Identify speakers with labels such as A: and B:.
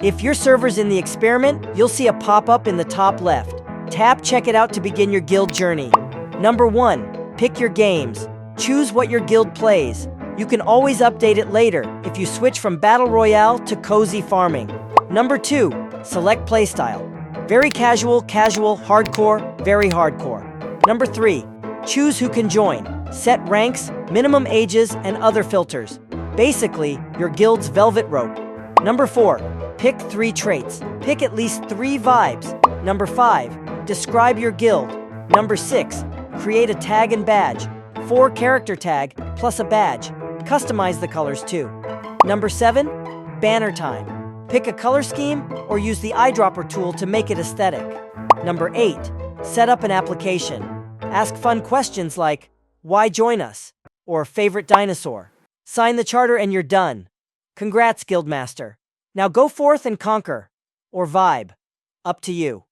A: If your server's in the experiment, you'll see a pop-up in the top left. Tap Check It Out to begin your guild journey. Number 1. Pick your games. Choose what your guild plays. You can always update it later if you switch from Battle Royale to Cozy Farming. Number 2. Select playstyle. Very casual, casual, hardcore, very hardcore. Number 3. Choose who can join. Set ranks, minimum ages, and other filters. Basically, your guild's velvet rope. Number 4. Pick 3 traits. Pick at least 3 vibes. Number 5. Describe your guild. Number 6. Create a tag and badge. 4 character tag plus a badge. Customize the colors too. Number 7. Banner time. Pick a color scheme or use the eyedropper tool to make it aesthetic. Number 8. Set up an application. Ask fun questions like, why join us? Or favorite dinosaur. Sign the charter and you're done. Congrats, Guildmaster. Now go forth and conquer. Or vibe. Up to you.